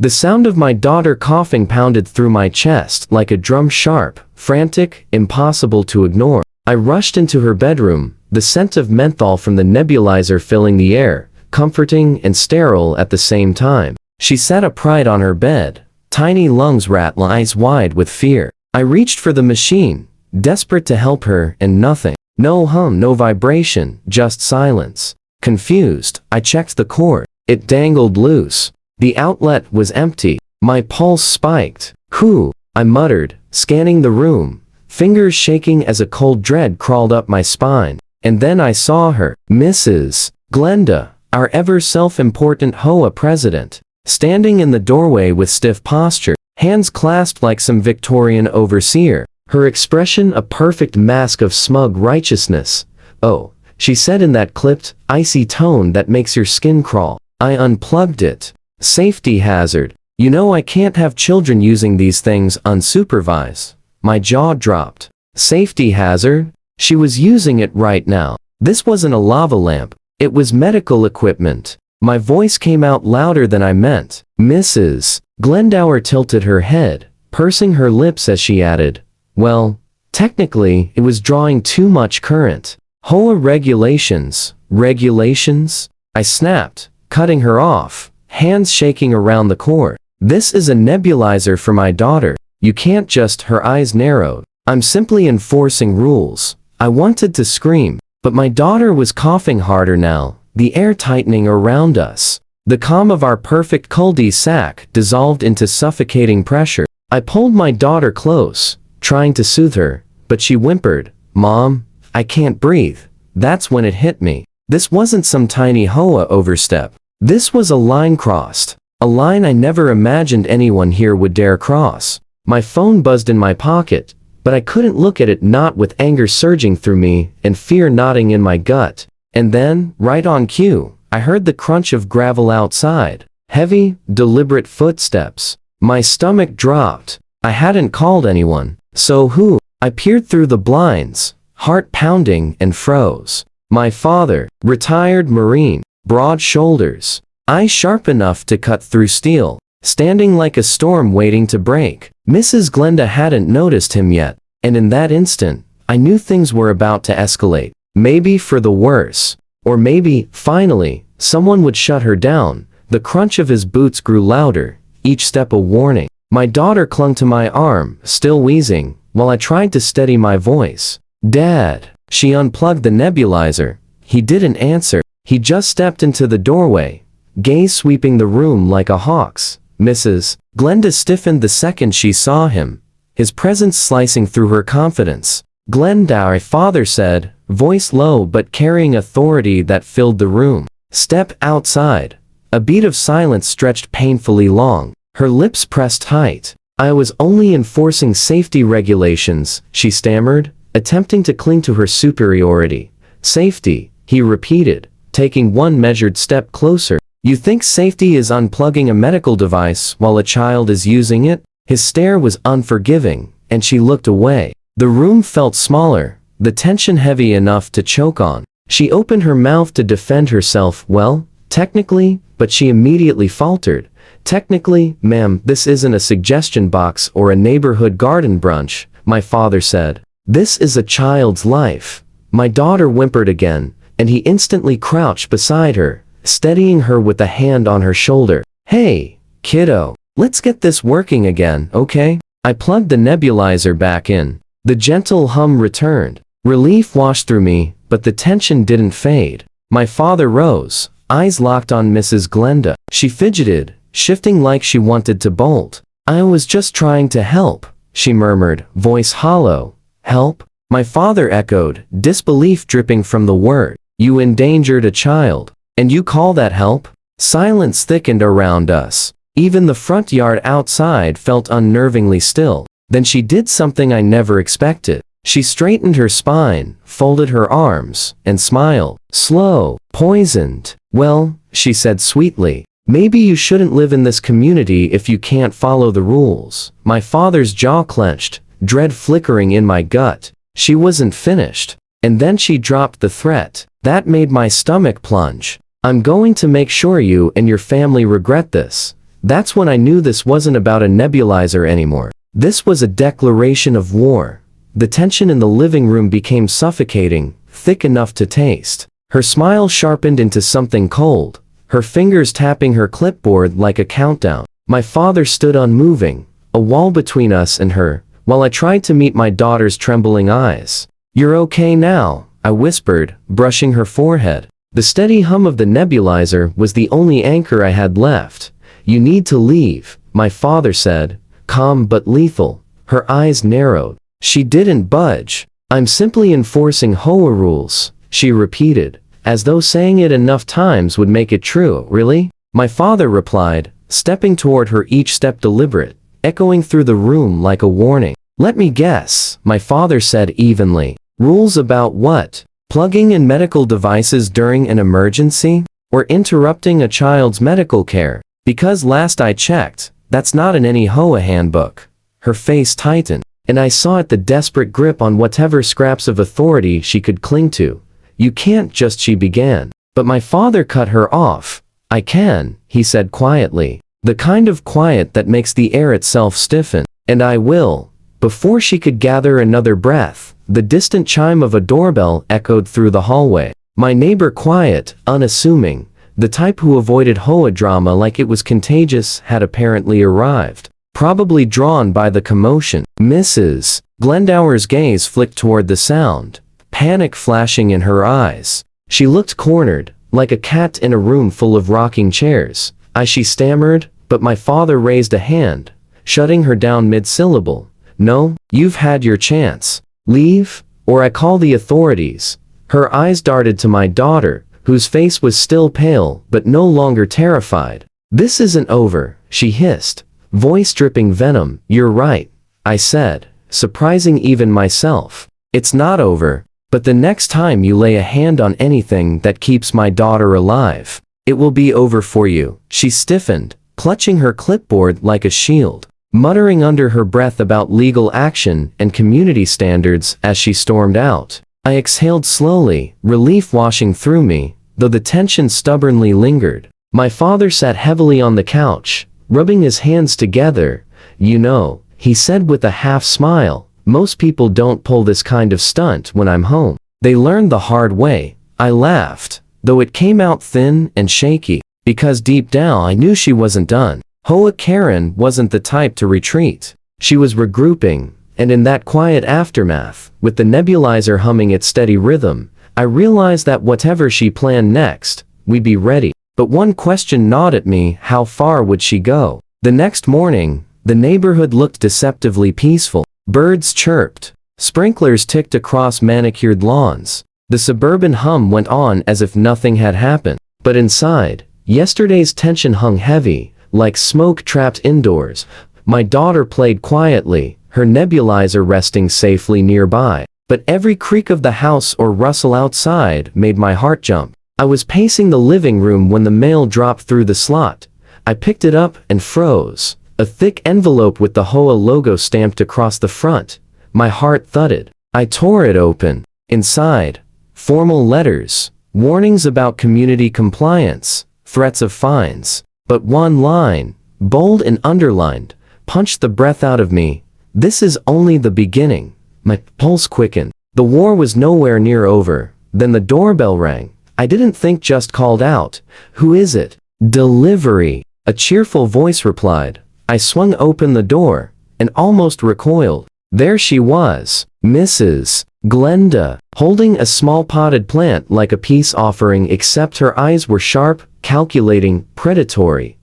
The sound of my daughter coughing pounded through my chest like a drum, sharp, frantic, impossible to ignore. I rushed into her bedroom, the scent of menthol from the nebulizer filling the air, comforting and sterile at the same time. She sat upright on her bed, tiny lungs rattling, eyes wide with fear. I reached for the machine, desperate to help her, and nothing. No hum, no vibration, just silence. Confused, I checked the cord. It dangled loose. The outlet was empty. My pulse spiked. "Who?" I muttered, scanning the room, fingers shaking as a cold dread crawled up my spine. And then I saw her, Mrs. Glenda, our ever self-important HOA president, standing in the doorway with stiff posture, hands clasped like some Victorian overseer, her expression a perfect mask of smug righteousness. "Oh," she said in that clipped, icy tone that makes your skin crawl. I unplugged it. "Safety hazard. You know I can't have children using these things unsupervised." My jaw dropped. Safety hazard? She was using it right now. This wasn't a lava lamp. It was medical equipment. My voice came out louder than I meant. "Mrs. Glendower" tilted her head, pursing her lips as she added, "Well, technically, it was drawing too much current. HOA regulations." "Regulations?" I snapped, cutting her off, hands shaking around the cord. "This is a nebulizer for my daughter. You can't just..." Her eyes narrowed. "I'm simply enforcing rules." I wanted to scream, but my daughter was coughing harder now, the air tightening around us. The calm of our perfect cul-de-sac dissolved into suffocating pressure. I pulled my daughter close, trying to soothe her, but she whimpered, "Mom, I can't breathe." That's when it hit me. This wasn't some tiny HOA overstep. This was a line crossed. A line I never imagined anyone here would dare cross. My phone buzzed in my pocket, but I couldn't look at it, not with anger surging through me and fear knotting in my gut. And then, right on cue, I heard the crunch of gravel outside. Heavy, deliberate footsteps. My stomach dropped. I hadn't called anyone. So who? I peered through the blinds, heart pounding, and froze. My father, retired Marine, broad shoulders, eyes sharp enough to cut through steel, standing like a storm waiting to break. Mrs. Glenda hadn't noticed him yet, and in that instant, I knew things were about to escalate. Maybe for the worse. Or maybe, finally, someone would shut her down. The crunch of his boots grew louder, each step a warning. My daughter clung to my arm, still wheezing, while I tried to steady my voice. "Dad." She unplugged the nebulizer. He didn't answer. He just stepped into the doorway, gaze sweeping the room like a hawk's. Mrs. Glenda stiffened the second she saw him, his presence slicing through her confidence. "Glenda," father said, voice low but carrying authority that filled the room. "Step outside." A beat of silence stretched painfully long, her lips pressed tight. "I was only enforcing safety regulations," she stammered, attempting to cling to her superiority. "Safety," he repeated, taking one measured step closer. "You think safety is unplugging a medical device while a child is using it?" His stare was unforgiving, and she looked away. The room felt smaller, the tension heavy enough to choke on. She opened her mouth to defend herself. "Well, technically," but she immediately faltered. "Technically, ma'am, this isn't a suggestion box or a neighborhood garden brunch," my father said. "This is a child's life." My daughter whimpered again, and he instantly crouched beside her, steadying her with a hand on her shoulder. "Hey, kiddo, let's get this working again, okay?" I plugged the nebulizer back in. The gentle hum returned. Relief washed through me, but the tension didn't fade. My father rose, eyes locked on Mrs. Glenda. She fidgeted, shifting like she wanted to bolt. "I was just trying to help," she murmured, voice hollow. "Help?" My father echoed, disbelief dripping from the word. "You endangered a child. And you call that help?" Silence thickened around us. Even the front yard outside felt unnervingly still. Then she did something I never expected. She straightened her spine, folded her arms, and smiled. "Slow, poisoned. Well," she said sweetly, "maybe you shouldn't live in this community if you can't follow the rules." My father's jaw clenched, dread flickering in my gut. She wasn't finished. And then she dropped the threat. That made my stomach plunge. "I'm going to make sure you and your family regret this." That's when I knew this wasn't about a nebulizer anymore. This was a declaration of war. The tension in the living room became suffocating, thick enough to taste. Her smile sharpened into something cold, her fingers tapping her clipboard like a countdown. My father stood unmoving, a wall between us and her, while I tried to meet my daughter's trembling eyes. "You're okay now," I whispered, brushing her forehead. The steady hum of the nebulizer was the only anchor I had left. "You need to leave," my father said, calm but lethal. Her eyes narrowed. She didn't budge. "I'm simply enforcing HOA rules," she repeated, as though saying it enough times would make it true. "Really?" my father replied, stepping toward her, each step deliberate, echoing through the room like a warning. "Let me guess," my father said evenly. "Rules about what? Plugging in medical devices during an emergency? Or interrupting a child's medical care? Because last I checked, that's not in any HOA handbook." Her face tightened, and I saw it, the desperate grip on whatever scraps of authority she could cling to. "You can't just," she began. But my father cut her off. "I can," he said quietly. "The kind of quiet that makes the air itself stiffen. And I will." Before she could gather another breath, the distant chime of a doorbell echoed through the hallway. My neighbor, quiet, unassuming, the type who avoided HOA drama like it was contagious, had apparently arrived. Probably drawn by the commotion. Mrs. Glendower's gaze flicked toward the sound, panic flashing in her eyes. She looked cornered, like a cat in a room full of rocking chairs. She stammered, but my father raised a hand, shutting her down mid-syllable. "No, you've had your chance. Leave, or I call the authorities." Her eyes darted to my daughter, whose face was still pale but no longer terrified. "This isn't over," she hissed, voice dripping venom. "You're right," I said, surprising even myself. "It's not over, but the next time you lay a hand on anything that keeps my daughter alive, it will be over for you." She stiffened, clutching her clipboard like a shield, muttering under her breath about legal action and community standards as she stormed out. I exhaled slowly, relief washing through me, though the tension stubbornly lingered. My father sat heavily on the couch, rubbing his hands together. "You know," he said with a half smile, "most people don't pull this kind of stunt when I'm home. They learn the hard way." I laughed, though it came out thin and shaky, because deep down I knew she wasn't done. HOA Karen wasn't the type to retreat. She was regrouping, and in that quiet aftermath, with the nebulizer humming its steady rhythm, I realized that whatever she planned next, we'd be ready. But one question gnawed at me: how far would she go? The next morning, the neighborhood looked deceptively peaceful. Birds chirped, sprinklers ticked across manicured lawns. The suburban hum went on as if nothing had happened. But inside, yesterday's tension hung heavy, like smoke trapped indoors. My daughter played quietly, her nebulizer resting safely nearby. But every creak of the house or rustle outside made my heart jump. I was pacing the living room when the mail dropped through the slot. I picked it up and froze. A thick envelope with the HOA logo stamped across the front. My heart thudded. I tore it open. Inside, formal letters, warnings about community compliance, threats of fines. But one line, bold and underlined, punched the breath out of me. "This is only the beginning." My pulse quickened. The war was nowhere near over. Then the doorbell rang. I didn't think, just called out, "Who is it?" "Delivery," a cheerful voice replied. I swung open the door, and almost recoiled. There she was, Mrs. Glenda, holding a small potted plant like a peace offering, except her eyes were sharp, calculating, predatory.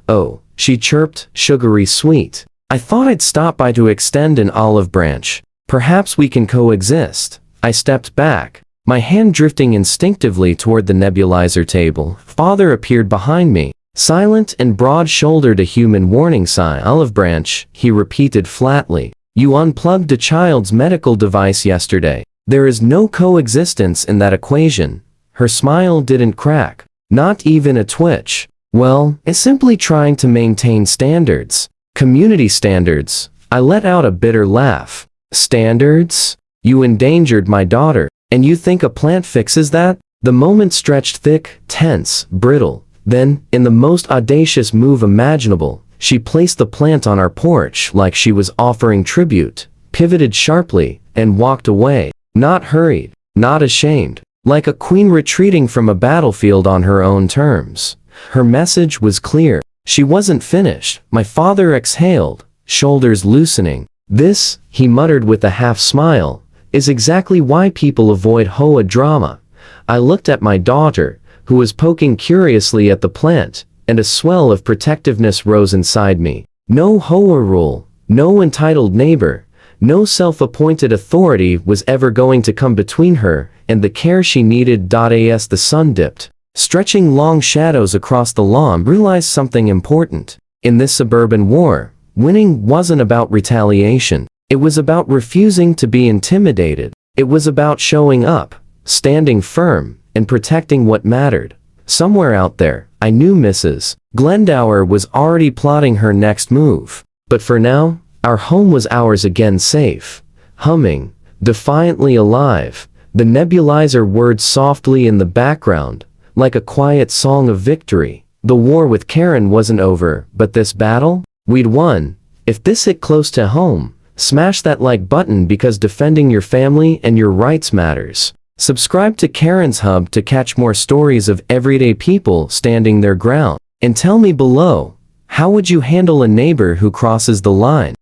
"Oh," she chirped, sugary sweet. "I thought I'd stop by to extend an olive branch. Perhaps we can coexist." I stepped back, my hand drifting instinctively toward the nebulizer table. Father appeared behind me, silent and broad-shouldered, a human warning sign. "Olive branch," he repeated flatly. "You unplugged a child's medical device yesterday. There is no coexistence in that equation." Her smile didn't crack, not even a twitch. "Well, it's simply trying to maintain standards. Community standards." I let out a bitter laugh. "Standards? You endangered my daughter, and you think a plant fixes that?" The moment stretched thick, tense, brittle. Then, in the most audacious move imaginable, she placed the plant on our porch like she was offering tribute, pivoted sharply, and walked away. Not hurried, not ashamed, like a queen retreating from a battlefield on her own terms. Her message was clear. She wasn't finished. My father exhaled, shoulders loosening. This, he muttered with a half smile, is exactly why people avoid HOA drama. I looked at my daughter, who was poking curiously at the plant, and a swell of protectiveness rose inside me. No HOA rule, no entitled neighbor, no self-appointed authority was ever going to come between her and the care she needed. As the sun dipped, stretching long shadows across the lawn, realized something important. In this suburban war, winning wasn't about retaliation. It was about refusing to be intimidated. It was about showing up, standing firm, and protecting what mattered. Somewhere out there, I knew Mrs. Glendower was already plotting her next move. But for now, our home was ours again, safe, humming, defiantly alive. The nebulizer whirred softly in the background, like a quiet song of victory. The war with Karen wasn't over, but this battle? We'd won. If this hit close to home, smash that like button, because defending your family and your rights matters. Subscribe to Karen's Hub to catch more stories of everyday people standing their ground. And tell me below, how would you handle a neighbor who crosses the line?